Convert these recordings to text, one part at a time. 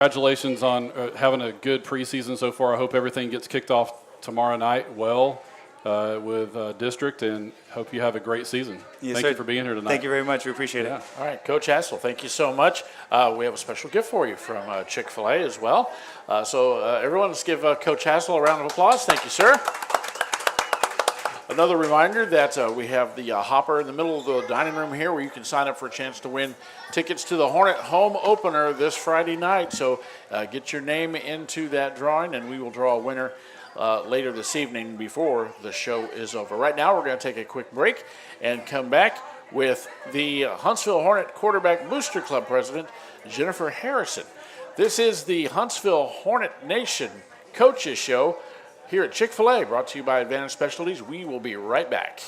Congratulations on having a good preseason so far. I hope everything gets kicked off tomorrow night with District, and hope you have a great season. Yes, Thank sir. you for being here tonight. Thank you very much. We appreciate it. All right, Coach Hassel, thank you so much. We have a special gift for you from Chick-fil-A as well. So everyone, let's give Coach Hassel a round of applause. Thank you, sir. Another reminder that we have the hopper in the middle of the dining room here where you can sign up for a chance to win tickets to the Hornet home opener this Friday night. So get your name into that drawing, and we will draw a winner later this evening before the show is over. Right now, we're going to take a quick break and come back with the Huntsville Hornet Quarterback Booster Club President, Jennifer Harrison. This is the Huntsville Hornet Nation Coaches Show here at Chick-fil-A, brought to you by Advantage Specialties. We will be right back.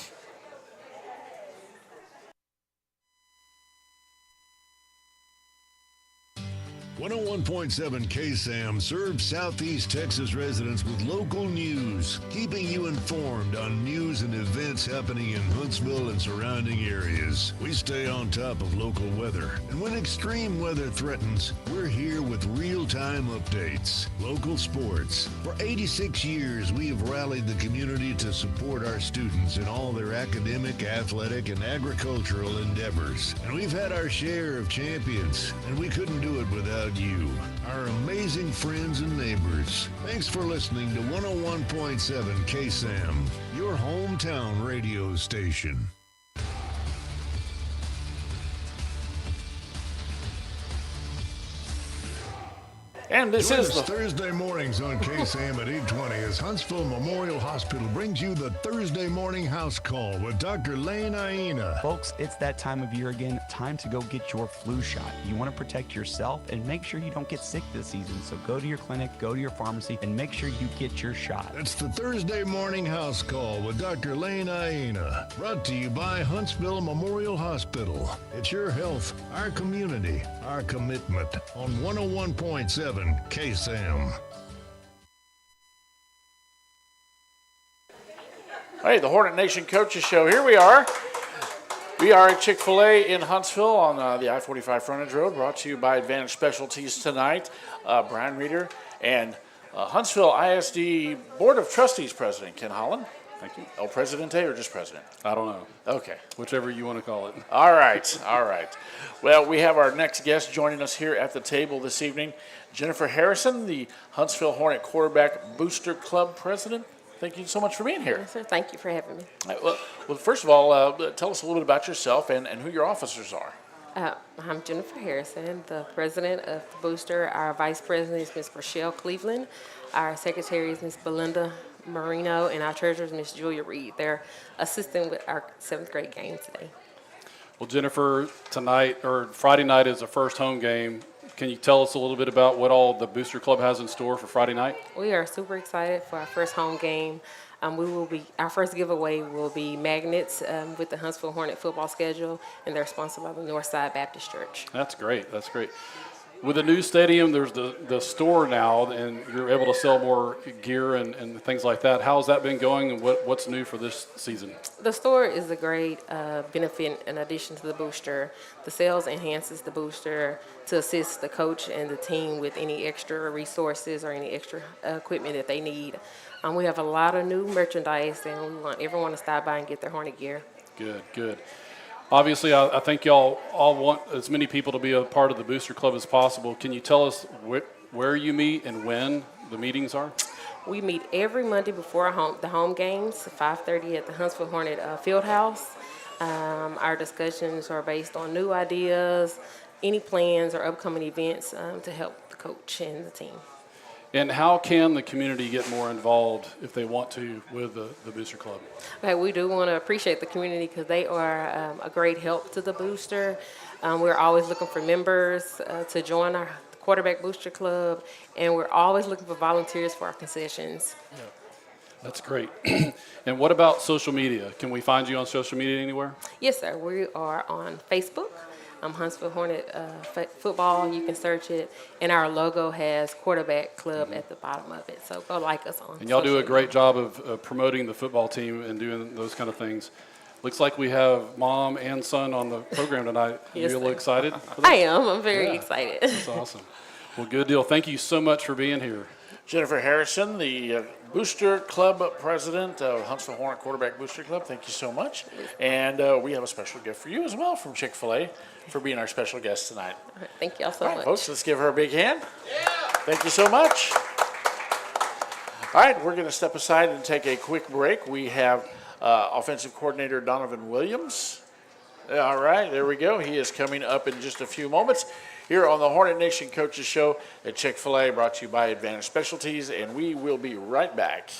101.7 KSAM serves Southeast Texas residents with local news, keeping you informed on news and events happening in Huntsville and surrounding areas. We stay on top of local weather, and when extreme weather threatens, we're here with real-time updates. Local sports. For 86 years, we have rallied the community to support our students in all their academic, athletic, and agricultural endeavors. And we've had our share of champions, and we couldn't do it without you, our amazing friends and neighbors. Thanks for listening to 101.7 KSAM, your hometown radio station. And this Join is us Thursday mornings on KSAM at 8:20 as Huntsville Memorial Hospital brings you the Thursday Morning House Call with Dr. Lane Aina. Folks, it's that time of year again. Time to go get your flu shot. You want to protect yourself and make sure you don't get sick this season. So go to your clinic, go to your pharmacy, and make sure you get your shot. It's the Thursday Morning House Call with Dr. Lane Aina. Brought to you by Huntsville Memorial Hospital. It's your health, our community, our commitment on 101.7 KSAM. Hey, the Hornet Nation Coaches Show. Here we are. We are at Chick-fil-A in Huntsville on the I-45 frontage road, brought to you by Advantage Specialties tonight. Bryan Reeder and Huntsville ISD Board of Trustees President Ken Holland. Thank you. El Presidente or just President? I don't know. Okay. Whichever you want to call it. All right. All right. Well, we have our next guest joining us here at the table this evening, Jennifer Harrison, the Huntsville Hornet Quarterback Booster Club President. Thank you so much for being here. Yes, sir. Thank you for having me. Well, first of all, tell us a little bit about yourself and who your officers are. I'm Jennifer Harrison, the president of the booster. Our vice president is Ms. Rochelle Cleveland. Our secretary is Ms. Belinda Marino, and our treasurer is Ms. Julia Reed. They're assisting with our 7th grade game today. Well, Jennifer, tonight or Friday night is the first home game. Can you tell us a little bit about what all the Booster Club has in store for Friday night? We are super excited for our first home game. Our first giveaway will be magnets with the Huntsville Hornet football schedule, and they're sponsored by the Northside Baptist Church. That's great. That's great. With the new stadium, there's the store now, and you're able to sell more gear and things like that. How has that been going, and what's new for this season? The store is a great benefit in addition to the booster. The sales enhances the booster to assist the coach and the team with any extra resources or any extra equipment that they need. We have a lot of new merchandise, and we want everyone to stop by and get their Hornet gear. Good, good. Obviously, I think y'all all want as many people to be a part of the Booster Club as possible. Can you tell us where you meet and when the meetings are? We meet every Monday before the home games, 5:30 at the Huntsville Hornet Fieldhouse. Our discussions are based on new ideas, any plans or upcoming events to help the coach and the team. And how can the community get more involved if they want to with the Booster Club? Okay, we do want to appreciate the community because they are a great help to the booster. We're always looking for members to join our Quarterback Booster Club, and we're always looking for volunteers for our concessions. Yeah. That's great. And what about social media? Can we find you on social media anywhere? Yes, sir. We are on Facebook. Huntsville Hornet football, you can search it, and our logo has Quarterback Club at the bottom of it. So go like us on. And y'all do a great job of promoting the football team and doing those kind of things. Looks like we have mom and son on the program tonight. Yes, You a little sir. excited? I am. I'm very excited. That's awesome. Well, good deal. Thank you so much for being here. Jennifer Harrison, the Booster Club president of Huntsville Hornet Quarterback Booster Club, thank you so much. And we have a special gift for you as well from Chick-fil-A for being our special guest tonight. Thank y'all so All right, much. folks, let's give her a big hand. Yeah. Thank you so much. All right, we're going to step aside and take a quick break. We have offensive coordinator Donovan Williams. All right, there we go. He is coming up in just a few moments here on the Hornet Nation Coaches Show at Chick-fil-A, brought to you by Advantage Specialties, and we will be right back.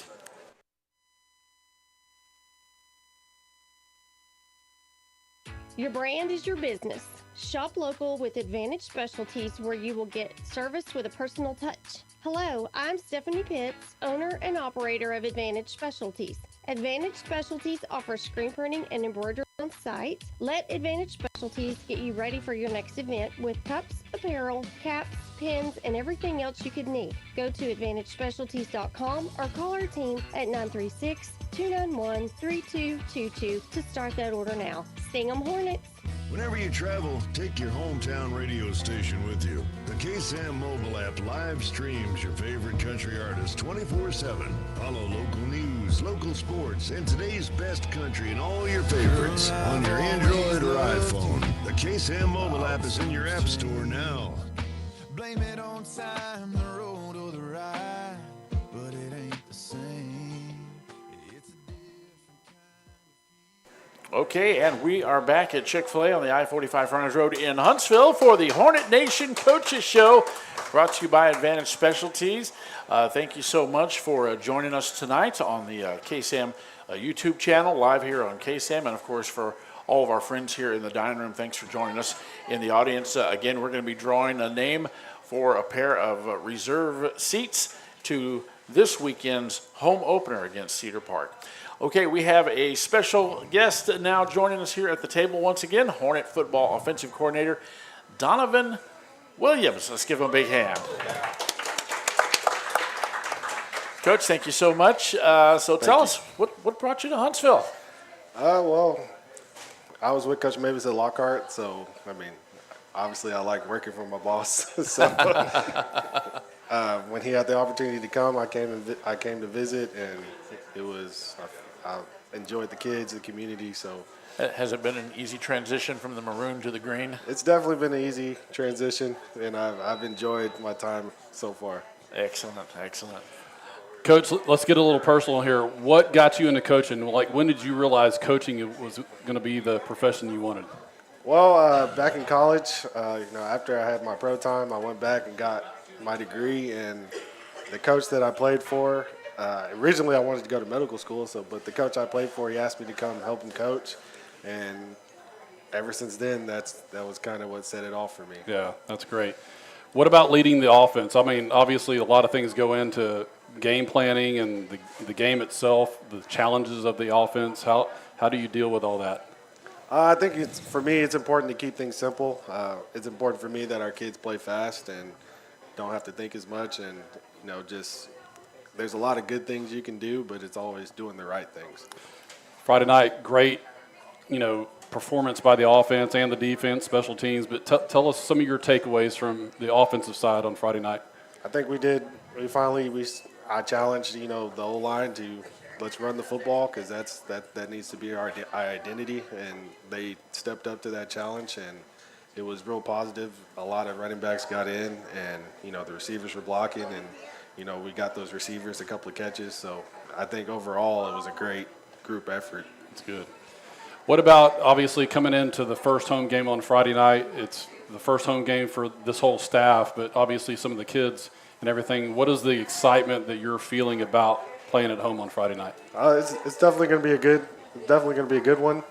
Your brand is your business. Shop local with Advantage Specialties, where you will get service with a personal touch. Hello, I'm Stephanie Pitts, owner and operator of Advantage Specialties. Advantage Specialties offers screen printing and embroidery on site. Let Advantage Specialties get you ready for your next event with cups, apparel, caps, pins, and everything else you could need. Go to AdvantageSpecialties.com or call our team at 936-291-3222 to start that order now. Sting 'em Hornets! Whenever you travel, take your hometown radio station with you. The KSAM mobile app live streams your favorite country artists 24/7. Follow local news, local sports, and today's best country and all your favorites on your Android or iPhone. The KSAM mobile app is in your app store now. Blame it on time, the road or the ride, but it ain't the same. It's a different kind. Okay, and we are back at Chick-fil-A on the I-45 Frontage Road in Huntsville for the Hornet Nation Coaches Show, brought to you by Advantage Specialties. Thank you so much for joining us tonight on the KSAM YouTube channel, live here on KSAM, and of course for all of our friends here in the dining room. Thanks for joining us in the audience. Again, we're going to be drawing a name for a pair of reserve seats to this weekend's home opener against Cedar Park. Okay, we have a special guest now joining us here at the table once again, Hornet football offensive coordinator Donovan Williams. Let's give him a big hand. Coach, thank you so much. Tell us, what brought you to Huntsville? Well, I was with Coach Moebes at Lockhart, so, I mean, obviously I like working for my boss. So when he had the opportunity to come, I came to visit, and it was, I enjoyed the kids, the community, so. Has it been an easy transition from the maroon to the green? It's definitely been an easy transition, and I've enjoyed my time so far. Excellent, excellent. Coach, let's get a little personal here. What got you into coaching? Like, when did you realize coaching was going to be the profession you wanted? Well, back in college, after I had my pro time, I went back and got my degree, and the coach that I played for, originally I wanted to go to medical school, but the coach I played for, he asked me to come help him coach, and ever since then, that was kind of what set it off for me. Yeah, that's great. What about leading the offense? I mean, obviously a lot of things go into game planning and the game itself, the challenges of the offense. How do you deal with all that? I think for me, it's important to keep things simple. It's important for me that our kids play fast and don't have to think as much, and there's a lot of good things you can do, but it's always doing the right things. Friday night, great, performance by the offense and the defense, special teams, but tell us some of your takeaways from the offensive side on Friday night. I think I challenged, the O-line to let's run the football, because that needs to be our identity, and they stepped up to that challenge, and it was real positive. A lot of running backs got in, and, the receivers were blocking, and, we got those receivers a couple of catches. So I think overall it was a great group effort. That's good. What about, obviously, coming into the first home game on Friday night? It's the first home game for this whole staff, but obviously some of the kids and everything. What is the excitement that you're feeling about playing at home on Friday night? It's definitely going to be a good one.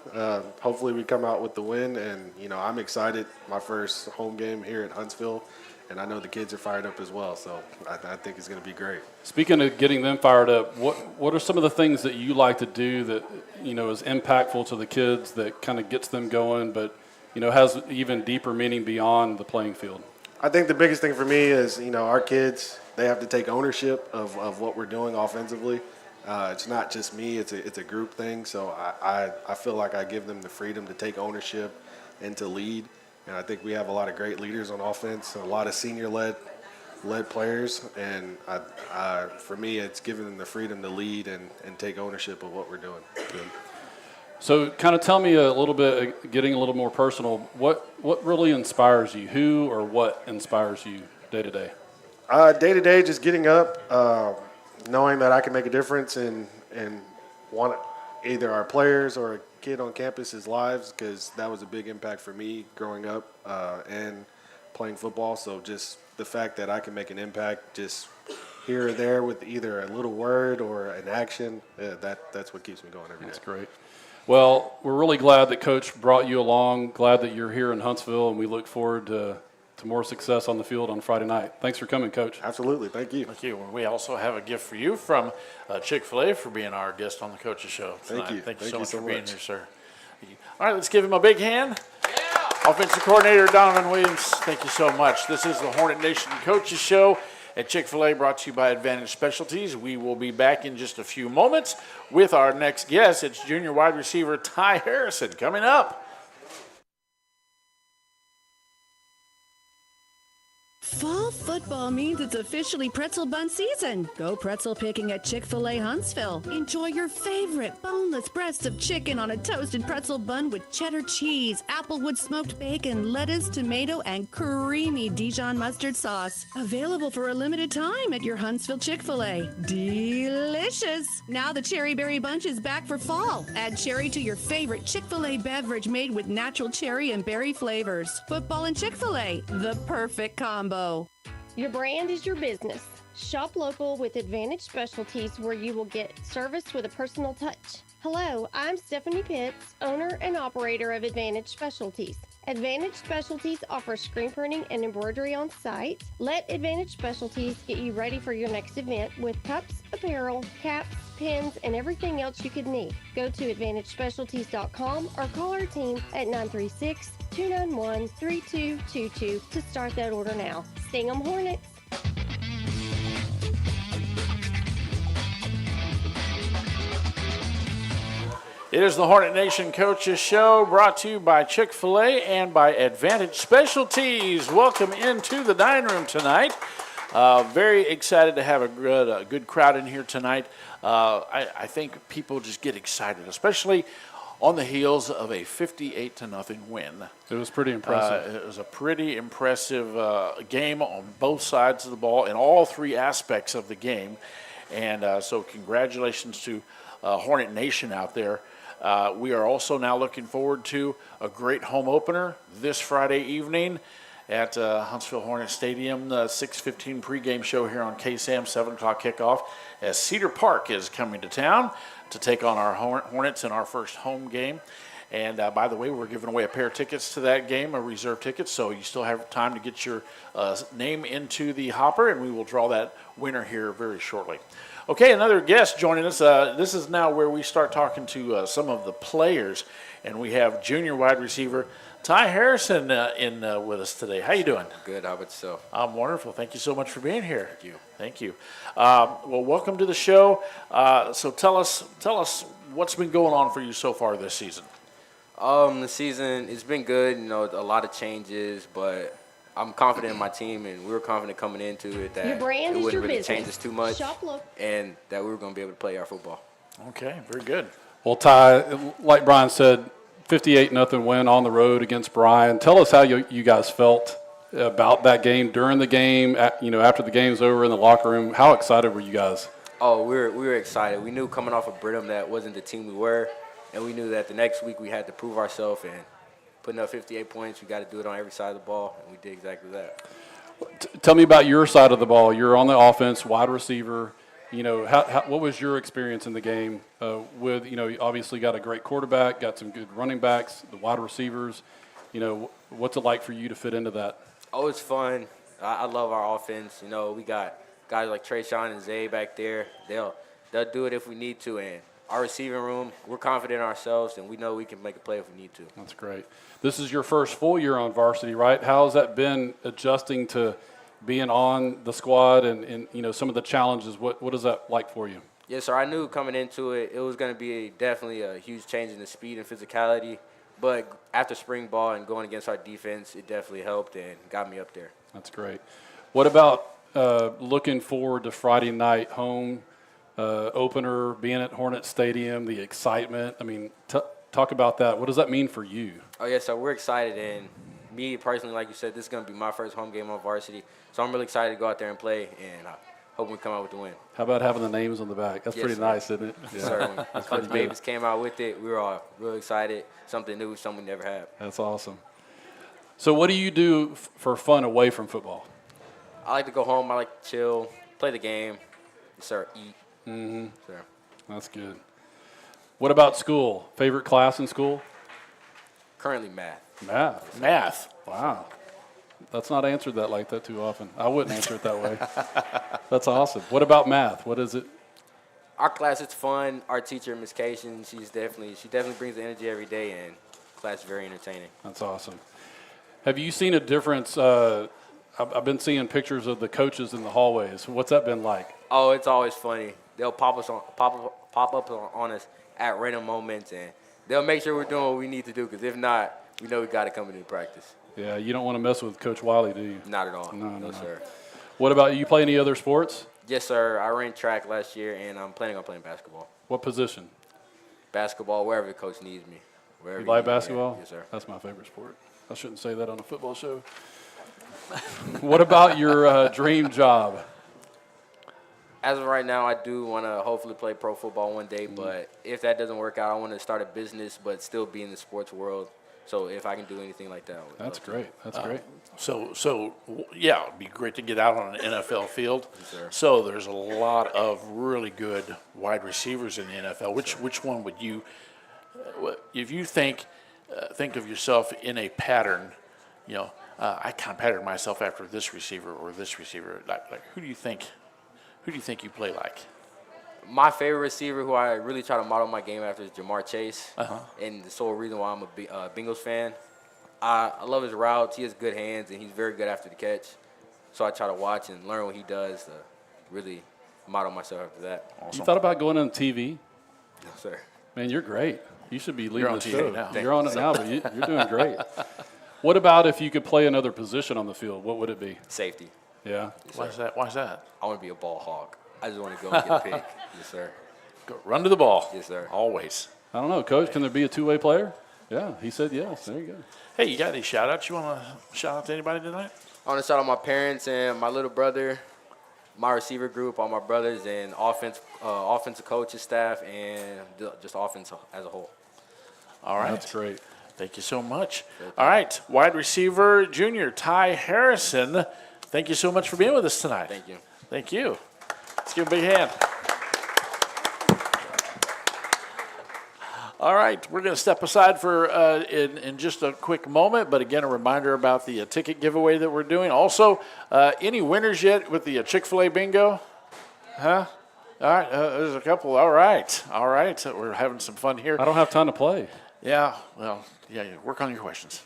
Hopefully we come out with the win, and I'm excited. My first home game here at Huntsville, and I know the kids are fired up as well. So I think it's going to be great. Speaking of getting them fired up, what are some of the things that you like to do that is impactful to the kids, that kind of gets them going, but has even deeper meaning beyond the playing field? I think the biggest thing for me is, our kids, they have to take ownership of what we're doing offensively. It's not just me, it's a group thing. So I feel like I give them the freedom to take ownership and to lead. And I think we have a lot of great leaders on offense, a lot of senior-led led players, and for me, it's giving them the freedom to lead and take ownership of what we're doing. So kind of tell me a little bit, getting a little more personal, what really inspires you? Who or what inspires you day to day? Day to day, just getting up, knowing that I can make a difference in either our players or a kid on campus's lives, because that was a big impact for me growing up and playing football. So just the fact that I can make an impact just here or there with either a little word or an action, that's what keeps me going every day. That's great. Well, we're really glad that Coach brought you along, glad that you're here in Huntsville, and we look forward to more success on the field on Friday night. Thanks for coming, Coach. Absolutely. Thank you. Thank you. We also have a gift for you from Chick-fil-A for being our guest on the Coach's Show tonight. Thank you. Thank you so much for being here, sir. All right, let's give him a big hand. Yeah. Offensive coordinator Donovan Williams, thank you so much. This is the Hornet Nation Coach's Show at Chick-fil-A, brought to you by Advantage Specialties. We will be back in just a few moments with our next guest. It's junior wide receiver Ty Harrison coming up. Fall football means it's officially pretzel bun season. Go pretzel picking at Chick-fil-A Huntsville. Enjoy your favorite boneless breasts of chicken on a toasted pretzel bun with cheddar cheese, applewood smoked bacon, lettuce, tomato, and creamy Dijon mustard sauce. Available for a limited time at your Huntsville Chick-fil-A. Delicious! Now the Cherry Berry Bunch is back for fall. Add cherry to your favorite Chick-fil-A beverage made with natural cherry and berry flavors. Football and Chick-fil-A, the perfect combo. Your brand is your business. Shop local with Advantage Specialties, where you will get service with a personal touch. Hello, I'm Stephanie Pitts, owner and operator of Advantage Specialties. Advantage Specialties offers screen printing and embroidery on site. Let Advantage Specialties get you ready for your next event with cups, apparel, caps, pins, and everything else you could need. Go to AdvantageSpecialties.com or call our team at 936-291-3222 to start that order now. Sting 'em Hornets! It is the Hornet Nation Coaches Show, brought to you by Chick-fil-A and by Advantage Specialties. Welcome into the dining room tonight. Very excited to have a good crowd in here tonight. I think people just get excited, especially on the heels of a 58-0 win. It was pretty impressive. It was a pretty impressive game on both sides of the ball in all three aspects of the game. And so congratulations to Hornet Nation out there. We are also now looking forward to a great home opener this Friday evening at Huntsville Hornet Stadium, the 6:15 pregame show here on KSAM, 7 o'clock kickoff, as Cedar Park is coming to town to take on our Hornets in our first home game. And by the way, we're giving away a pair of tickets to that game, a reserve ticket, so you still have time to get your name into the hopper, and we will draw that winner here very shortly. Okay, another guest joining us. This is now where we start talking to some of the players, and we have junior wide receiver Ty Harrison with us today. How you doing? Good. How about yourself? I'm wonderful. Thank you so much for being here. Thank you. Thank you. Well, welcome to the show. So tell us what's been going on for you so far this season. The season, it's been good. You know, a lot of changes, but I'm confident in my team, and we were confident coming into it that Your brand it is wouldn't your really business. change us too much, Shop local. and that we were going to be able to play our football. Okay, very good. Well, Ty, like Bryan said, 58-0 win on the road against Bryan. Tell us how you guys felt about that game, during the game, after the game's over in the locker room. How excited were you guys? Oh, we were excited. We knew coming off of Brenham that wasn't the team we were, and we knew that the next week we had to prove ourselves, and putting up 58 points, we got to do it on every side of the ball, and we did exactly that. Tell me about your side of the ball. You're on the offense, wide receiver. What was your experience in the game with, you obviously got a great quarterback, got some good running backs, the wide receivers. What's it like for you to fit into that? Oh, it's fun. I love our offense. We got guys like Trayshawn and Zay back there. They'll do it if we need to. And our receiving room, we're confident in ourselves, and we know we can make a play if we need to. That's great. This is your first full year on varsity, right? How has that been adjusting to being on the squad and some of the challenges? What is that like for you? Yes, sir. I knew coming into it, it was going to be definitely a huge change in the speed and physicality. But after spring ball and going against our defense, it definitely helped and got me up there. That's great. What about looking forward to Friday night home opener, being at Hornet Stadium, the excitement. I mean, talk about that. What does that mean for you? Oh, yeah, so we're excited. And me personally, like you said, this is going to be my first home game on varsity. So I'm really excited to go out there and play, and I hope we come out with the win. How about having the names on the back? That's Yes, pretty sir. nice, isn't it? Yes, sir. When Coach Moebes came out with it, we were all really excited. Something new, something we never had. That's awesome. So what do you do for fun away from football? I like to go home. I like to chill, play the game, yes, sir, eat. Mm-hmm. Sir. That's good. What about school? Favorite class in school? Currently math. Math. Math. Wow. That's not answered that like that too often. I wouldn't answer it that way. That's awesome. What about math? What is it? Our class is fun. Our teacher, Miss Cation, she definitely brings the energy every day, and class is very entertaining. That's awesome. Have you seen a difference? I've been seeing pictures of the coaches in the hallways. What's that been like? Oh, it's always funny. They'll pop up on us at random moments, and they'll make sure we're doing what we need to do, because if not, we know we got to come into practice. Yeah, you don't want to mess with Coach Wiley, do you? Not at all. No, sir. What about you? Play any other sports? Yes, sir. I ran track last year, and I'm planning on playing basketball. What position? Basketball, wherever the coach needs me. Wherever You he like needs me. basketball? Yes, sir. That's my favorite sport. I shouldn't say that on a football show. What about your dream job? As of right now, I do want to hopefully play pro football one day, but if that doesn't work out, I want to start a business but still be in the sports world. So if I can do anything like that, I would That's love to. great. That's great. So yeah, it'd be great to get out on an NFL field. Yes, sir. So there's a lot of really good wide receivers in the NFL. Which one would you, if you think of yourself in a pattern, I kind of patterned myself after this receiver or this receiver. Like who do you think you play like? My favorite receiver, who I really try to model my game after, is Jamar Chase. Uh-huh. And the sole reason why I'm a Bengals fan, I love his routes. He has good hands, and he's very good after the catch. So I try to watch and learn what he does to really model myself after that. Awesome. You thought about going on TV? No, sir. Man, you're great. You should be leading You're on the TV show. now. You're on it now, but you're doing great. What about if you could play another position on the field? What would it be? Safety. Yeah. Yes, sir. Why's that? I want to be a ball hawk. I just want to go and get a pick. Yes, sir. Go run to the ball. Yes, sir. Always. I don't know, Coach. Can there be a two-way player? Yeah, he said yes. There you go. Hey, you got any shout-outs? You want to shout out to anybody tonight? I want to shout out my parents and my little brother, my receiver group, all my brothers, and offensive coaches, staff, and just offense as a whole. All right. That's great. Thank you so much. All right, wide receiver junior Ty Harrison. Thank you so much for being with us tonight. Thank you. Thank you. Let's give him a big hand. All right, we're going to step aside for in just a quick moment, but again, a reminder about the ticket giveaway that we're doing. Also, any winners yet with the Chick-fil-A bingo? Huh? All right, there's a couple. All right. We're having some fun here. I don't have time to play. Yeah, well, yeah, work on your questions.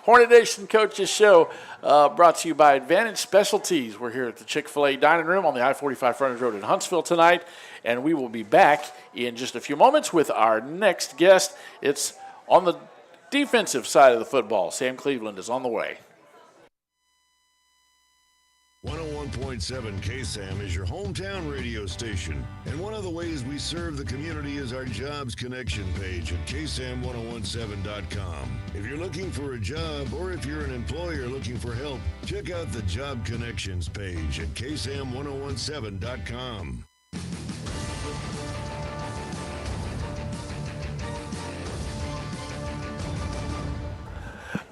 Hornet Nation Coaches Show brought to you by Advantage Specialties. We're here at the Chick-fil-A Dining Room on the I-45 frontage road in Huntsville tonight, and we will be back in just a few moments with our next guest. It's on the defensive side of the football. Sam Cleveland is on the way. 101.7 KSAM is your hometown radio station, and one of the ways we serve the community is our Jobs Connection page at KSAM1017.com. If you're looking for a job or if you're an employer looking for help, check out the Job Connections page at KSAM1017.com.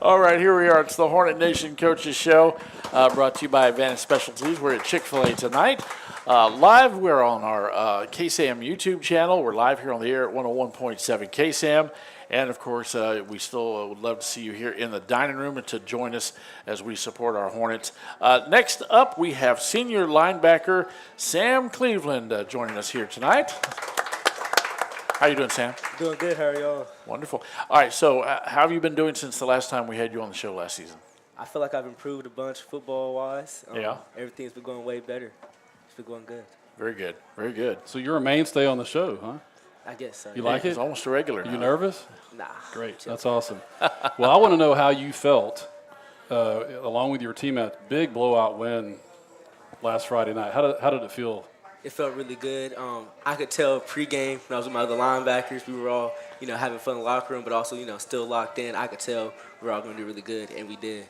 All right, here we are. It's the Hornet Nation Coaches Show, brought to you by Advantage Specialties. We're at Chick-fil-A tonight. Live, we're on our KSAM YouTube channel. We're live here on the air at 101.7 KSAM. And, of course, we still would love to see you here in the dining room and to join us as we support our Hornets. Next up, we have senior linebacker Sam Cleveland joining us here tonight. How you doing, Sam? Doing good. How are y'all? Wonderful. All right, so how have you been doing since the last time we had you on the show last season? I feel like I've improved a bunch football-wise. Yeah. Everything's been going way better. It's been going good. Very good. Very good. So you're a mainstay on the show, huh? I guess so. You like It's it? almost a regular You now. nervous? Nah. Great. That's awesome. Well, I want to know how you felt along with your teammate, big blowout win last Friday night. How did it feel? It felt really good. I could tell pregame when I was with my other linebackers, we were all, having fun in the locker room, but also, still locked in. I could tell we were all going to do really good, and we did.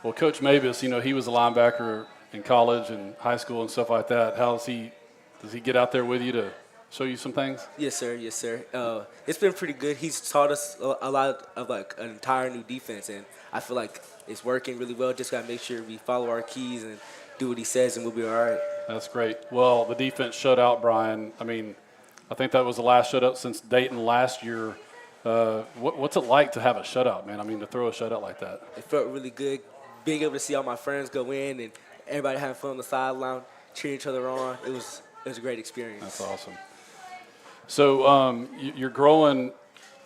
Well, Coach Moebes, he was a linebacker in college and high school and stuff like that. Does he get out there with you to show you some things? Yes, sir. Yes, sir. It's been pretty good. He's taught us a lot of, an entire new defense, and I feel like it's working really well. Just got to make sure we follow our keys and do what he says, and we'll be all right. That's great. Well, the defense shut out Bryan. I think that was the last shutout since Dayton last year. What's it like to have a shutout, man? To throw a shutout like that. It felt really good. Being able to see all my friends go in and everybody having fun on the sideline, cheering each other on. It was a great experience. That's awesome. So you're growing,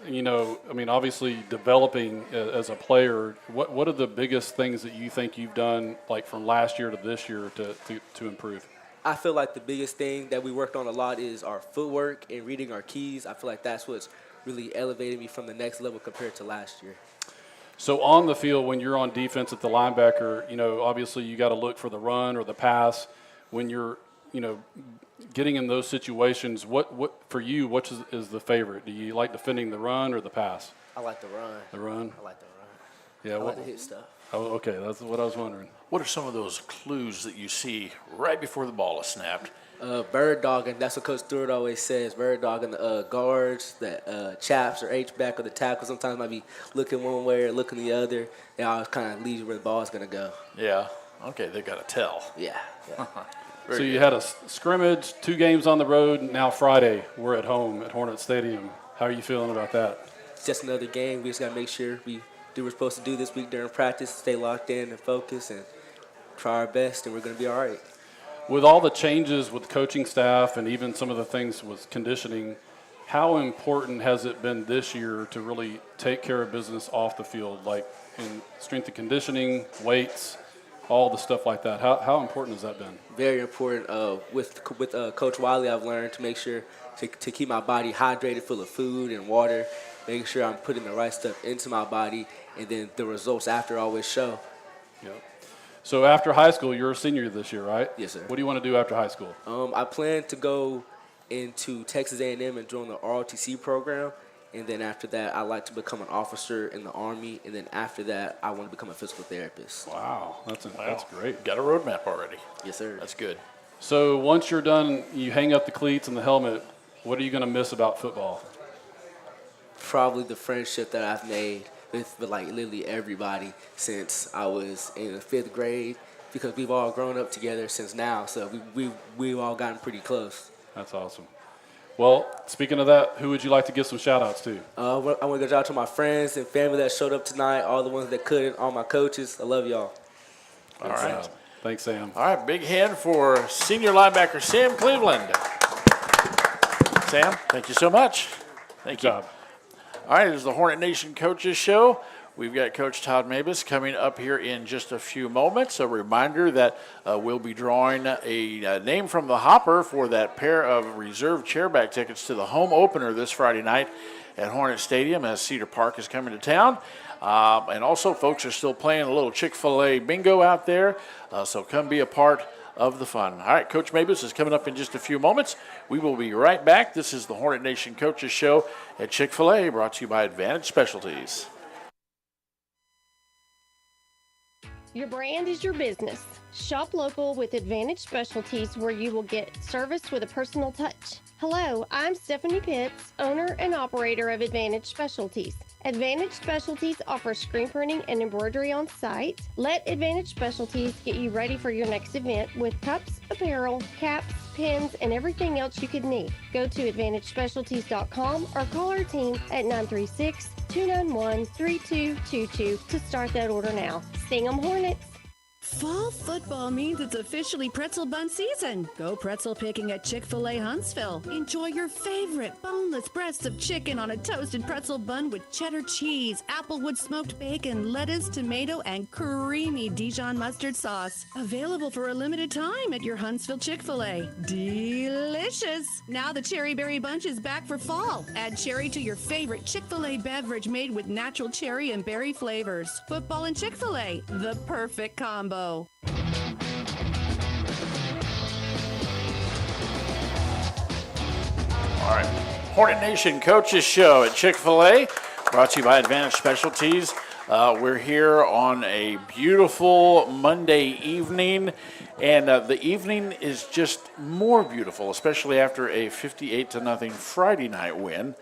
obviously developing as a player. What are the biggest things that you think you've done, like from last year to this year, to improve? I feel like the biggest thing that we worked on a lot is our footwork and reading our keys. I feel like that's what's really elevated me from the next level compared to last year. So on the field, when you're on defense at the linebacker, obviously you got to look for the run or the pass. When you're, getting in those situations, what for you, which is the favorite? Do you like defending the run or the pass? I like the run. The run? I like the run. Yeah. I like to hit stuff. Oh, okay. That's what I was wondering. What are some of those clues that you see right before the ball is snapped? Bird dogging, that's what Coach Stewart always says. Bird dogging the guards, the chaps or H-back or the tackle. Sometimes might be looking one way or looking the other. They always kind of lead you where the ball's going to go. Yeah. Okay, they've got to tell. Yeah. So you had a scrimmage, 2 games on the road. Now Friday, we're at home at Hornet Stadium. How are you feeling about that? It's just another game. We just got to make sure we do what we're supposed to do this week during practice, stay locked in and focus and try our best, and we're going to be all right. With all the changes with coaching staff and even some of the things with conditioning, how important has it been this year to really take care of business off the field, like in strength and conditioning, weights, all the stuff like that? How important has that been? Very important. With Coach Wiley, I've learned to make sure to keep my body hydrated, full of food and water, making sure I'm putting the right stuff into my body, and then the results after always show. Yep. So after high school, you're a senior this year, right? Yes, sir. What do you want to do after high school? I plan to go into Texas A&M and join the ROTC program, and then after that, I'd like to become an officer in the Army, and then after that, I want to become a physical therapist. Wow, that's great. Got a roadmap already. Yes, sir. That's good. So once you're done, you hang up the cleats and the helmet. What are you going to miss about football? Probably the friendship that I've made with like literally everybody since I was in the 5th grade, because we've all grown up together since now, so we've all gotten pretty close. That's awesome. Well, speaking of that, who would you like to give some shout-outs to? I want to go shout out to my friends and family that showed up tonight, all the ones that couldn't, all my coaches. I love y'all. All right. Thanks, Sam. All right, big hand for senior linebacker Sam Cleveland. Sam, thank you so much. Thank you. Good job. All right, this is the Hornet Nation Coaches Show. We've got Coach Todd Moebes coming up here in just a few moments. A reminder that we'll be drawing a name from the hopper for that pair of reserved chairback tickets to the home opener this Friday night at Hornet Stadium as Cedar Park is coming to town. And also, folks are still playing a little Chick-fil-A bingo out there, so come be a part of the fun. All right, Coach Moebes is coming up in just a few moments. We will be right back. This is the Hornet Nation Coaches Show at Chick-fil-A, brought to you by Advantage Specialties. Your brand is your business. Shop local with Advantage Specialties, where you will get service with a personal touch. Hello, I'm Stephanie Pitts, owner and operator of Advantage Specialties. Advantage Specialties offers screen printing and embroidery on site. Let Advantage Specialties get you ready for your next event with cups, apparel, caps, pins, and everything else you could need. Go to AdvantageSpecialties.com or call our team at 936-291-3222 to start that order now. Sting 'em Hornets! Fall football means it's officially pretzel bun season. Go pretzel picking at Chick-fil-A Huntsville. Enjoy your favorite boneless breasts of chicken on a toasted pretzel bun with cheddar cheese, applewood smoked bacon, lettuce, tomato, and creamy Dijon mustard sauce. Available for a limited time at your Huntsville Chick-fil-A. Delicious! Now the Cherry Berry Bunch is back for fall. Add cherry to your favorite Chick-fil-A beverage made with natural cherry and berry flavors. Football and Chick-fil-A, the perfect combo. All right. Hornet Nation Coaches Show at Chick-fil-A, brought to you by Advantage Specialties. We're here on a beautiful Monday evening, and the evening is just more beautiful, especially after a 58-0 Friday night win.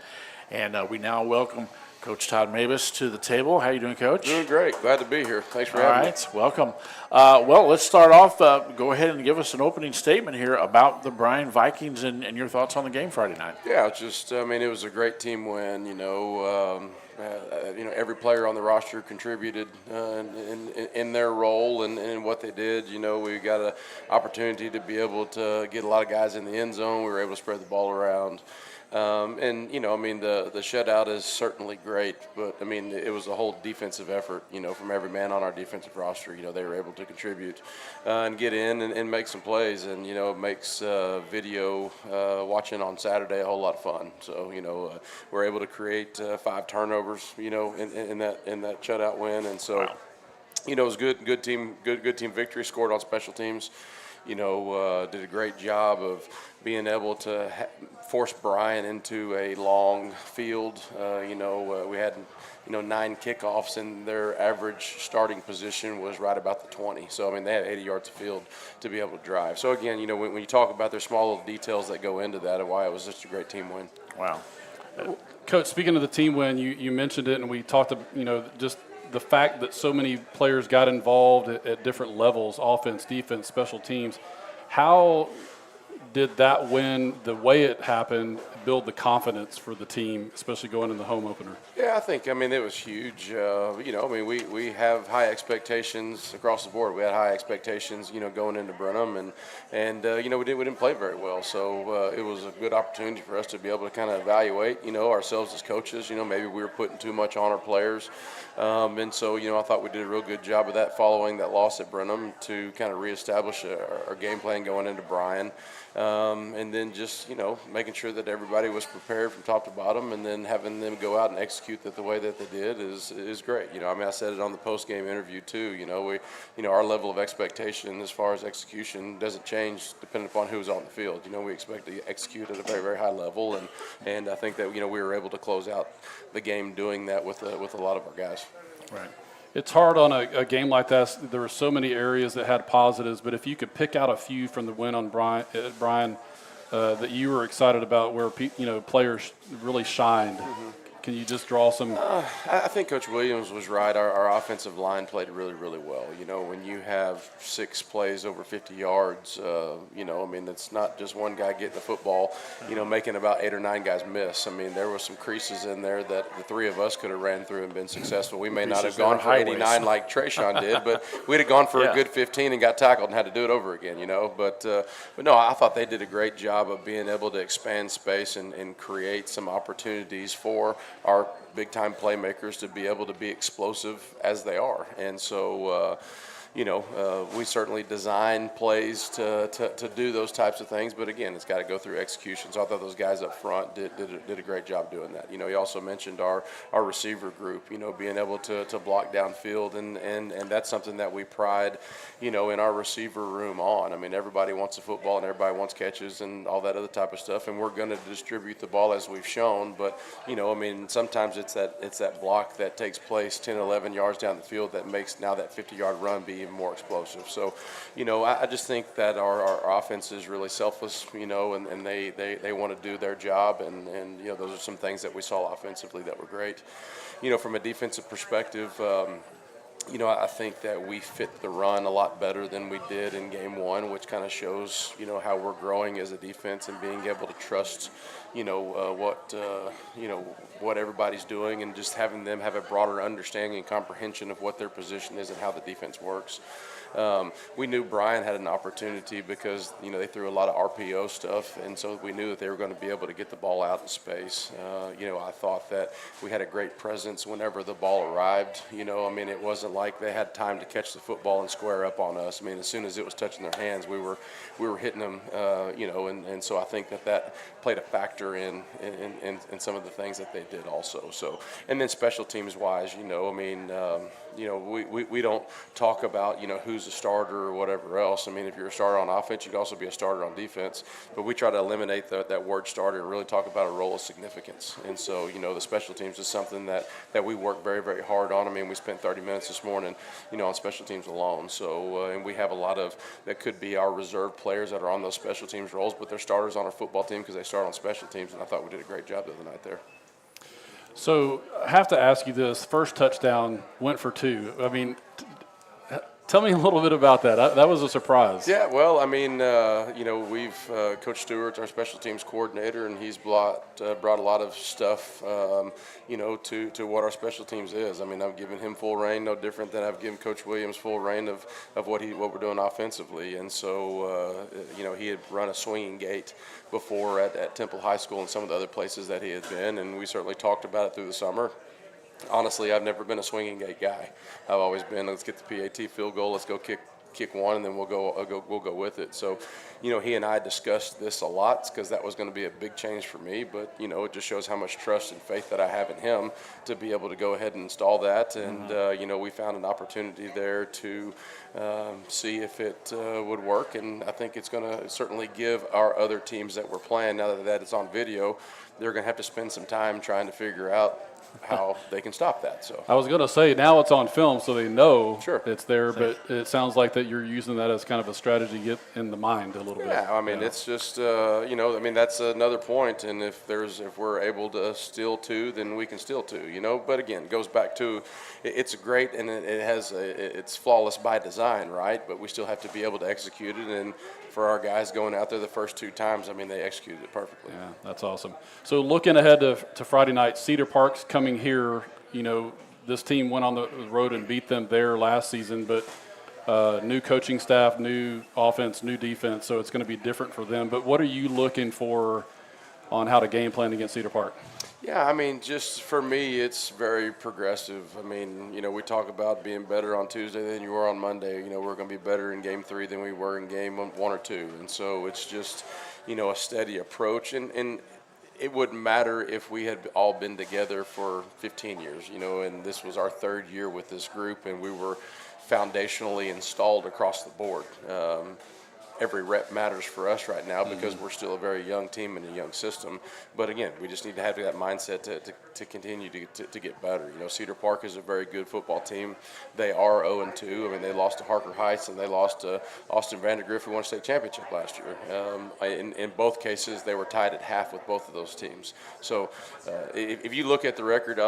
And we now welcome Coach Todd Moebes to the table. How you doing, Coach? Doing great. Glad to be here. Thanks for having me. All right, welcome. Well, let's start off. Go ahead and give us an opening statement here about the Bryan Vikings and your thoughts on the game Friday night. Yeah, it's just, I mean, it was a great team win. Every player on the roster contributed in their role and what they did. We got an opportunity to be able to get a lot of guys in the end zone. We were able to spread the ball around. The shutout is certainly great, but it was a whole defensive effort, from every man on our defensive roster. They were able to contribute and get in and make some plays, and it makes video watching on Saturday a whole lot of fun. So we're able to create 5 turnovers, in that shutout win, and so it was good team victory. Scored on special teams. Did a great job of being able to force Bryan into a long field. We had 9 kickoffs, and their average starting position was right about the 20. So they had 80 yards of field to be able to drive. So again, when you talk about their small little details that go into that, and why it was just a great team win. Wow, Coach. Speaking of the team win, you mentioned it, and we talked. Just the fact that so many players got involved at different levels, offense, defense, special teams. How did that win, the way it happened, build the confidence for the team, especially going in the home opener? Yeah, I think, it was huge. We have high expectations across the board. We had high expectations, going into Brenham, and we didn't play very well. So it was a good opportunity for us to be able to kind of evaluate, ourselves as coaches. Maybe we were putting too much on our players. I thought we did a real good job of that following that loss at Brenham to kind of reestablish our game plan going into Bryan. And then just, making sure that everybody was prepared from top to bottom, and then having them go out and execute that the way that they did is great. I said it on the post-game interview too. Our level of expectation as far as execution doesn't change depending upon who's on the field. We expect to execute at a very, very high level, and I think that, we were able to close out the game doing that with a lot of our guys. Right. It's hard on a game like that. There were so many areas that had positives, but if you could pick out a few from the win on Bryan that you were excited about, where players really shined, can you just draw some? I think Coach Williams was right. Our offensive line played really, really well. When you have 6 plays over 50 yards, it's not just one guy getting the football, making about 8 or 9 guys miss. There were some creases in there that the 3 of us could have ran through and been successful. We may not have gone for 89 like Trayshawn did, but we'd have gone for a good 15 and got tackled and had to do it over again, But no, I thought they did a great job of being able to expand space and create some opportunities for our big-time playmakers to be able to be explosive as they are. And so, we certainly design plays to do those types of things. But, again, it's got to go through execution. So I thought those guys up front did a great job doing that. He also mentioned our receiver group, being able to block downfield. And that's something that we pride, in our receiver room on. Everybody wants the football and everybody wants catches and all that other type of stuff. And we're going to distribute the ball as we've shown. But, sometimes it's that block that takes place 10, 11 yards down the field that makes now that 50-yard run be even more explosive. So, I just think that our offense is really selfless, and they want to do their job, and those are some things that we saw offensively that were great. From a defensive perspective, I think that we fit the run a lot better than we did in game 1, which kind of shows, how we're growing as a defense and being able to trust, what everybody's doing, and just having them have a broader understanding and comprehension of what their position is and how the defense works. We knew Bryan had an opportunity because, they threw a lot of RPO stuff, and so we knew that they were going to be able to get the ball out in space. I thought that we had a great presence whenever the ball arrived. It wasn't like they had time to catch the football and square up on us. As soon as it was touching their hands, we were hitting them, and so I think that played a factor in some of the things that they did also. So, and then special teams wise, we don't talk about, who's a starter or whatever else. If you're a starter on offense, you can also be a starter on defense, but we try to eliminate that word starter and really talk about a role of significance. And so, the special teams is something that we work very, very hard on. We spent 30 minutes this morning, on special teams alone. So, and we have a lot of, that could be our reserve players that are on those special teams roles, but they're starters on our football team because they start on special teams, and I thought we did a great job the other night there. So I have to ask you this. First touchdown went for 2. Tell me a little bit about that. That was a surprise. Yeah, well, we've Coach Stewart's our special teams coordinator, and he's brought a lot of stuff, to what our special teams is. I've given him full reign, no different than I've given Coach Williams full reign of what we're doing offensively. And so, he had run a swinging gate before at Temple High School and some of the other places that he had been, and we certainly talked about it through the summer. Honestly, I've never been a swinging gate guy. I've always been, let's get the PAT field goal, let's go kick one, and then we'll go with it. So, he and I discussed this a lot because that was going to be a big change for me. But it just shows how much trust and faith that I have in him to be able to go ahead and install that. And we found an opportunity there to see if it would work. And I think it's going to certainly give our other teams that we're playing, now that it's on video, they're going to have to spend some time trying to figure out how they can stop that. So I was going to say, now it's on film, so they know Sure. it's there, but it sounds like that you're using that as kind of a strategy to get in the mind a little bit. Yeah, it's just, that's another point. And if we're able to steal 2, then we can steal 2, But again, it goes back to, it's great, and it's flawless by design, right? But we still have to be able to execute it. And for our guys going out there the first 2 times, they executed it perfectly. Yeah, that's awesome. So looking ahead to Friday night, Cedar Park's coming here. This team went on the road and beat them there last season, but new coaching staff, new offense, new defense, so it's going to be different for them. But what are you looking for on how to game plan against Cedar Park? Yeah, just for me, it's very progressive. We talk about being better on Tuesday than you were on Monday. We're going to be better in game 3 than we were in game 1 or 2. And so it's just, a steady approach. And it wouldn't matter if we had all been together for 15 years, and this was our 3rd year with this group, and we were foundationally installed across the board. Every rep matters for us right now because we're still a very young team and a young system. But again, we just need to have that mindset to continue to get better. Cedar Park is a very good football team. They are 0-2. They lost to Harker Heights and they lost to Austin Vandergrift, who won a state championship last year. In both cases, they were tied at half with both of those teams. So if you look at the record,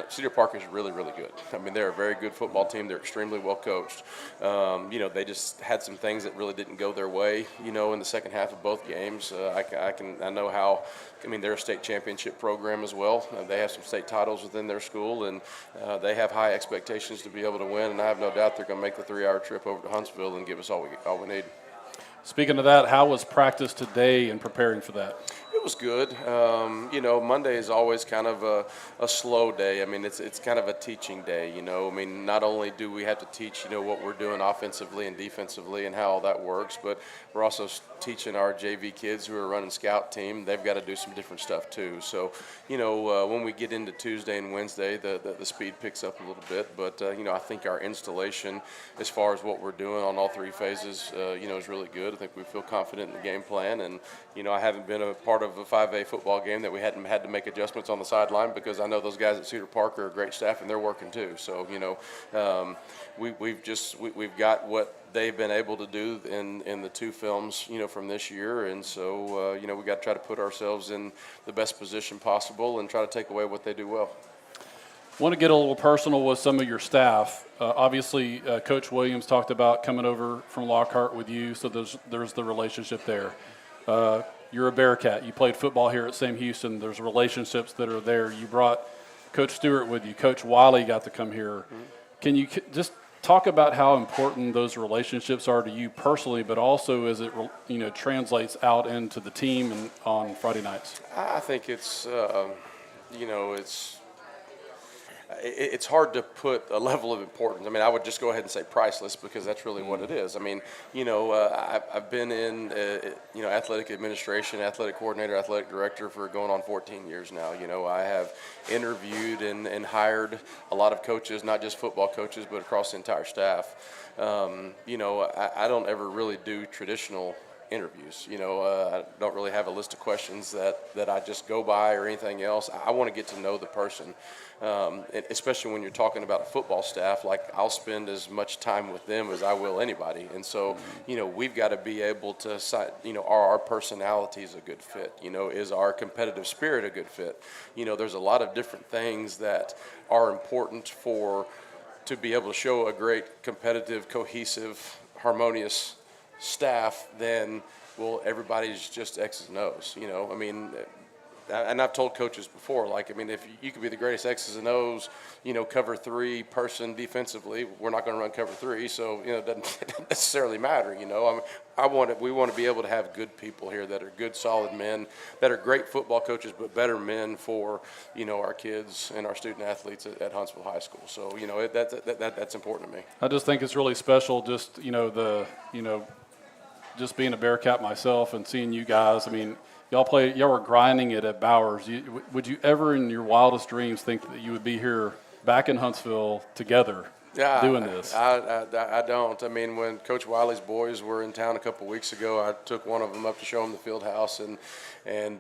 Cedar Park is really, really good. They're a very good football team. They're extremely well coached. They just had some things that really didn't go their way. In the second half of both games. I know how. They're a state championship program as well. They have some state titles within their school, and they have high expectations to be able to win. And I have no doubt they're going to make the 3-hour trip over to Huntsville and give us all we need. Speaking of that, how was practice today in preparing for that? It was good. Monday is always kind of a slow day. It's kind of a teaching day, not only do we have to teach, what we're doing offensively and defensively and how all that works, but we're also teaching our JV kids who are running scout team. They've got to do some different stuff too. So, when we get into Tuesday and Wednesday, the speed picks up a little bit. But, I think our installation as far as what we're doing on all 3 phases, is really good. I think we feel confident in the game plan. And, I haven't been a part of a 5A football game that we hadn't had to make adjustments on the sideline because I know those guys at Cedar Park are a great staff and they're working too. So, we've got what they've been able to do in the 2 films, from this year. And so, we got to try to put ourselves in the best position possible and try to take away what they do well. I want to get a little personal with some of your staff. Obviously, Coach Williams talked about coming over from Lockhart with you, so there's the relationship there. You're a Bearcat. You played football here at Sam Houston. There's relationships that are there. You brought Coach Stewart with you. Coach Wiley got to come here. Can you just talk about how important those relationships are to you personally, but also as it translates out into the team and on Friday nights. I think it's it's hard to put a level of importance. I mean, I would just go ahead and say priceless, because that's really what it is. I mean, I've been in, athletic administration, athletic coordinator, athletic director for going on 14 years now. I have interviewed and hired a lot of coaches, not just football coaches, but across the entire staff. I don't ever really do traditional interviews. I don't really have a list of questions that I just go by or anything else. I want to get to know the person, especially when you're talking about a football staff. Like, I'll spend as much time with them as I will anybody. And so, we've got to be able to, are our personalities a good fit? Is our competitive spirit a good fit? There's a lot of different things that are important to be able to show a great competitive, cohesive, harmonious staff. Then, well, everybody's just X's and O's. I mean, and I've told coaches before, like, I mean, if you could be the greatest X's and O's, cover 3 person defensively, we're not going to run cover 3, so it doesn't necessarily matter. I mean, we want to be able to have good people here that are good, solid men, that are great football coaches, but better men for our kids and our student athletes at Huntsville High School. So that's important to me. I just think it's really special, just just being a Bearcat myself and seeing you guys. I mean, y'all were grinding it at Bowers. Would you ever in your wildest dreams think that you would be here back in Huntsville together doing this? I don't. I mean, when Coach Wiley's boys were in town a couple weeks ago, I took one of them up to show them the field house, and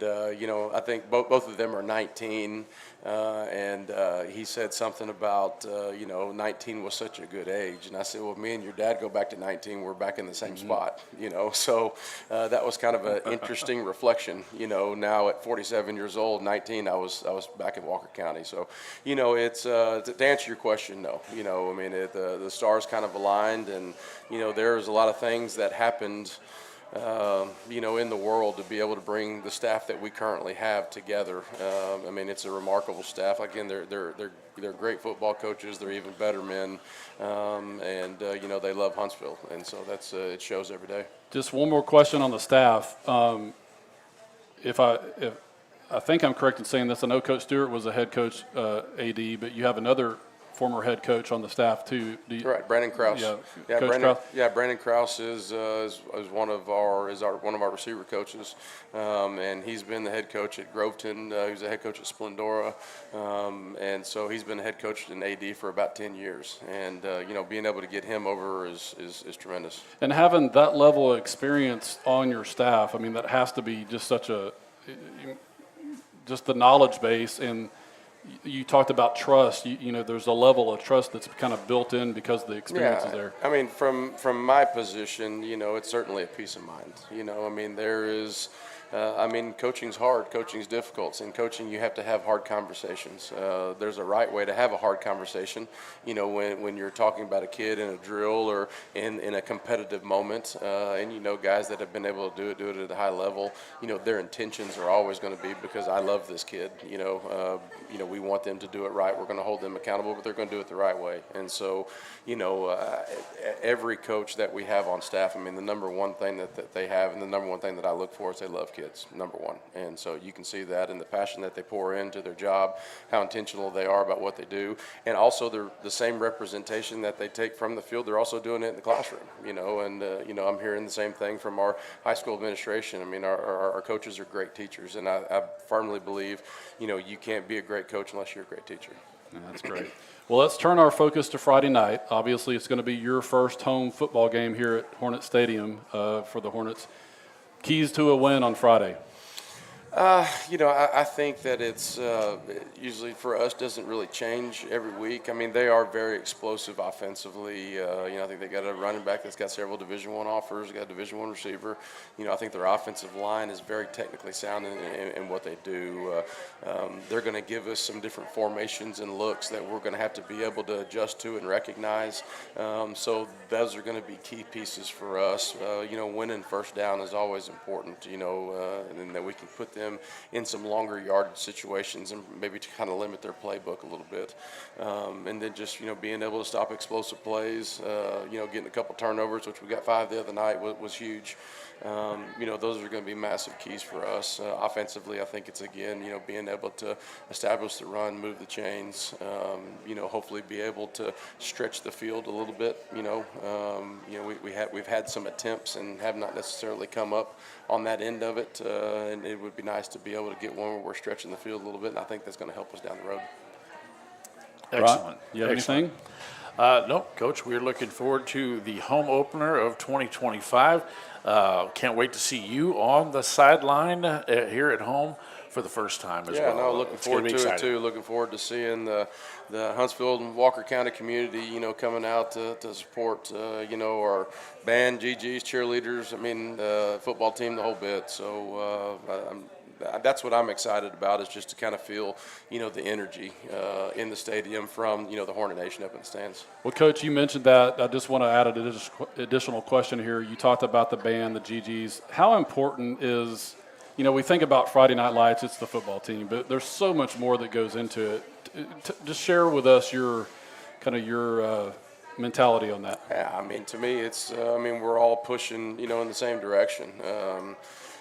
I think both of them are 19, and he said something about 19 was such a good age, and I said, well, me and your dad go back to 19, we're back in the same spot, so that was kind of an interesting reflection. Now at 47 years old, 19, I was back in Walker County, so it's to answer your question, no. I mean, the stars kind of aligned, and there's a lot of things that happened in the world to be able to bring the staff that we currently have together. I mean, it's a remarkable staff. Again, they're great football coaches. They're even better men, and they love Huntsville, and so that's it shows every day. Just one more question on the staff. If I think I'm correct in saying this, I know Coach Stewart was a head coach, AD, but you have another former head coach on the staff too. Right, Brandon Krause. Brandon Krause is one of our receiver coaches, and he's been the head coach at Groveton. He was the head coach at Splendora, and so he's been the head coach in AD for about 10 years. And being able to get him over is tremendous. And having that level of experience on your staff, I mean, that has to be just just the knowledge base. And you talked about trust. There's a level of trust that's kind of built in because the experience is there. I mean, from my position, it's certainly a peace of mind. I mean, there is. Coaching's hard. Coaching's difficult. In coaching, you have to have hard conversations. There's a right way to have a hard conversation. When you're talking about a kid in a drill or in a competitive moment, and guys that have been able to do it at a high level, their intentions are always going to be, because I love this kid. We want them to do it right. We're going to hold them accountable, but they're going to do it the right way. And so, every coach that we have on staff, I mean, the number one thing that they have, and the number one thing that I look for is they love kids, number one. And so you can see that in the passion that they pour into their job, how intentional they are about what they do, and also they're the same representation that they take from the field, they're also doing it in the classroom, and I'm hearing the same thing from our high school administration. I mean, our coaches are great teachers, and I firmly believe, you can't be a great coach unless you're a great teacher. Yeah, that's great. Well, let's turn our focus to Friday night. Obviously, it's going to be your first home football game here at Hornet Stadium for the Hornets. Keys to a win on Friday. I think that it's usually for us doesn't really change every week. I mean, they are very explosive offensively. I think they got a running back that's got several Division I offers, got a Division I receiver. I think their offensive line is very technically sound in what they do. They're going to give us some different formations and looks that we're going to have to be able to adjust to and recognize. So those are going to be key pieces for us. Winning first down is always important, and that we can put them them in some longer yardage situations and maybe to kind of limit their playbook a little bit. And then just, being able to stop explosive plays, getting a couple turnovers, which we got 5 the other night, was huge. Those are going to be massive keys for us. Offensively, I think it's, again, being able to establish the run, move the chains, hopefully be able to stretch the field a little bit. We've had some attempts and have not necessarily come up on that end of it, and it would be nice to be able to get one where we're stretching the field a little bit, and I think that's going to help us down the road. Excellent. You have anything? No, Coach, we're looking forward to the home opener of 2025. Can't wait to see you on the sideline here at home for the first time as well. Yeah, no, looking forward to it too. Looking forward to seeing the Huntsville and Walker County community, coming out to support, our band, GGs, cheerleaders, football team, the whole bit. So that's what I'm excited about, is just to kind of feel, the energy in the stadium from, the Hornet Nation up in the stands. Well, Coach, you mentioned that. I just want to add an additional question here. You talked about the band, the GGs. How important is, we think about Friday Night Lights, it's the football team, but there's so much more that goes into it. Just share with us your mentality on that. Yeah, to me, it's, we're all pushing, in the same direction.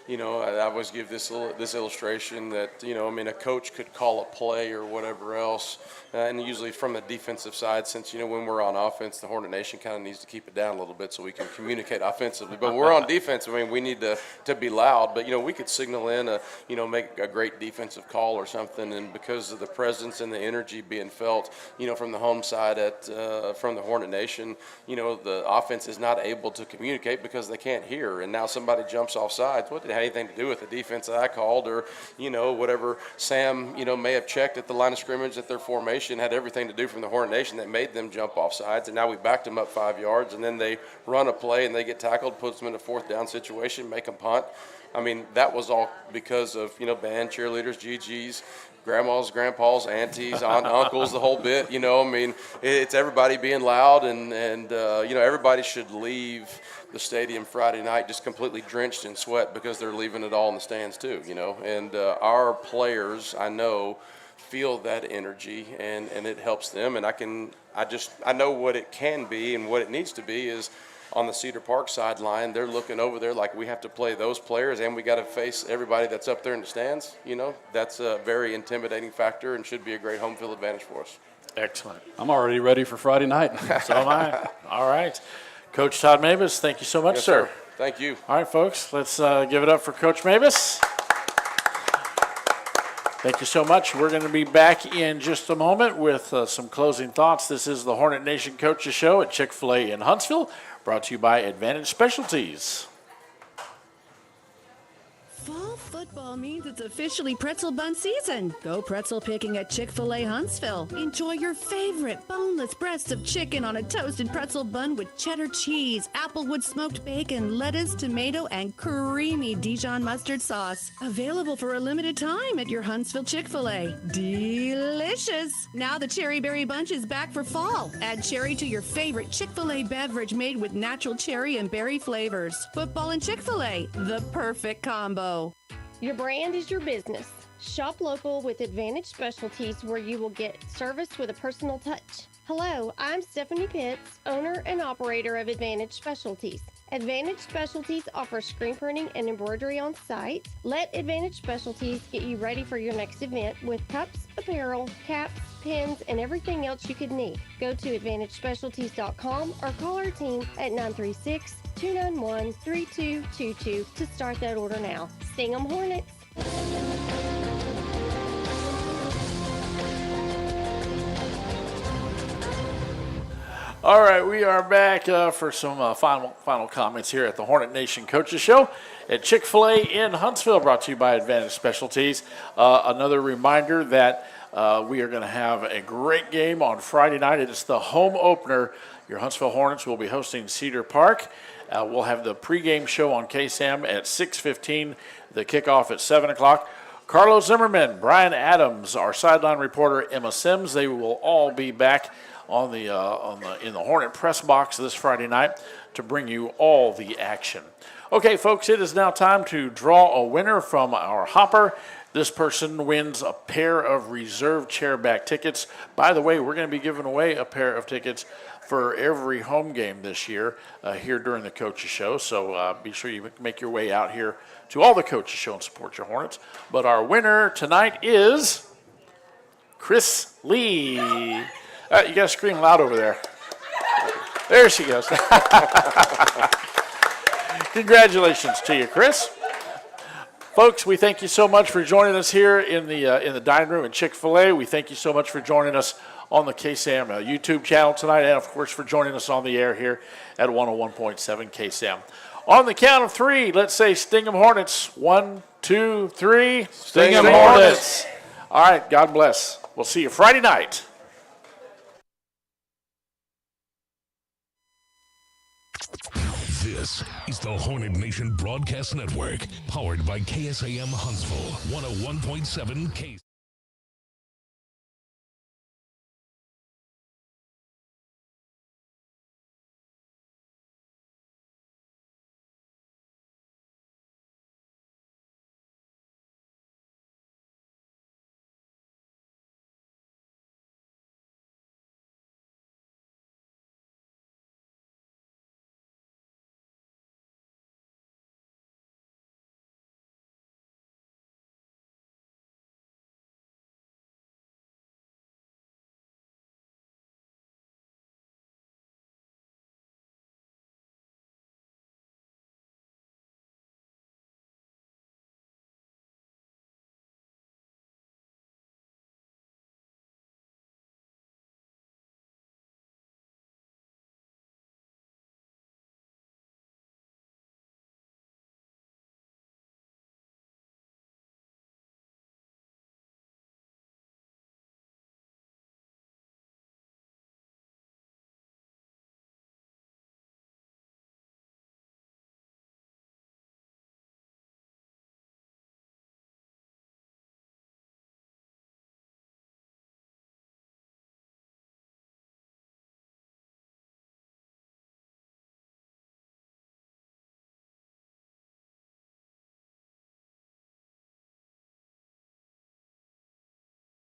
I always give this illustration that, a coach could call a play or whatever else, and usually from the defensive side, since, when we're on offense, the Hornet Nation kind of needs to keep it down a little bit so we can communicate offensively. But when we're on defense, we need to be loud. But, we could signal in, make a great defensive call or something, and because of the presence and the energy being felt, from the home side from the Hornet Nation, the offense is not able to communicate because they can't hear. And now somebody jumps off sides. What did it have anything to do with the defense that I called, or, whatever Sam, may have checked at the line of scrimmage at their formation, had everything to do from the Hornet Nation that made them jump off sides. And now we backed them up 5 yards, and then they run a play and they get tackled, puts them in a 4th down situation, make them punt. That was all because of, band, cheerleaders, GGs, grandmas, grandpas, aunties, uncles, the whole bit. It's everybody being loud, and everybody should leave the stadium Friday night just completely drenched in sweat because they're leaving it all in the stands too, And our players, I know, feel that energy, and it helps them. And I know what it can be and what it needs to be is on the Cedar Park sideline, they're looking over there like we have to play those players and we got to face everybody that's up there in the stands. That's a very intimidating factor and should be a great home field advantage for us. Excellent. I'm already ready for Friday night. So am I. All right. Coach Todd Moebes, thank you so much, Yes, sir. Thank you. All right, folks, let's give it up for Coach Moebes. Thank you so much. We're going to be back in just a moment with some closing thoughts. This is the Hornet Nation Coaches Show at Chick-fil-A in Huntsville, brought to you by Advantage Specialties. Fall football means it's officially pretzel bun season. Go pretzel picking at Chick-fil-A Huntsville. Enjoy your favorite boneless breasts of chicken on a toasted pretzel bun with cheddar cheese, applewood smoked bacon, lettuce, tomato, and creamy Dijon mustard sauce. Available for a limited time at your Huntsville Chick-fil-A. Delicious! Now the Cherry Berry Bunch is back for fall. Add cherry to your favorite Chick-fil-A beverage made with natural cherry and berry flavors. Football and Chick-fil-A, the perfect combo. Your brand is your business. Shop local with Advantage Specialties, where you will get service with a personal touch. Hello, I'm Stephanie Pitts, owner and operator of Advantage Specialties. Advantage Specialties offers screen printing and embroidery on site. Let Advantage Specialties get you ready for your next event with cups, apparel, caps, pins, and everything else you could need. Go to AdvantageSpecialties.com or call our team at 936-291-3222 to start that order now. Sting 'em Hornets! All right, we are back for some final comments here at the Hornet Nation Coaches Show at Chick-fil-A in Huntsville, brought to you by Advantage Specialties. Another reminder that we are going to have a great game on Friday night. It is the home opener. Your Huntsville Hornets will be hosting Cedar Park. We'll have the pregame show on KSAM at 6:15, the kickoff at 7 o'clock. Carlos Zimmerman, Bryan Adams, our sideline reporter, Emma Sims, they will all be back in the Hornet press box this Friday night to bring you all the action. Okay, folks, it is now time to draw a winner from our hopper. This person wins a pair of reserved chairback tickets. By the way, we're going to be giving away a pair of tickets for every home game this year here during the Coaches Show. So be sure you make your way out here to all the Coaches Show and support your Hornets. But our winner tonight is Chris Lee. You got to scream loud over there. There she goes. Congratulations to you, Chris. Folks, we thank you so much for joining us here in the dining room at Chick-fil-A. We thank you so much for joining us on the KSAM YouTube channel tonight, and of course for joining us on the air here at 101.7 KSAM. On the count of three, let's say Sting 'em Hornets. 1, 2, 3. Sting 'em Hornets. All right, God bless. We'll see you Friday night. This is the Hornet Nation Broadcast Network, powered by KSAM Huntsville, 101.7 KSAM.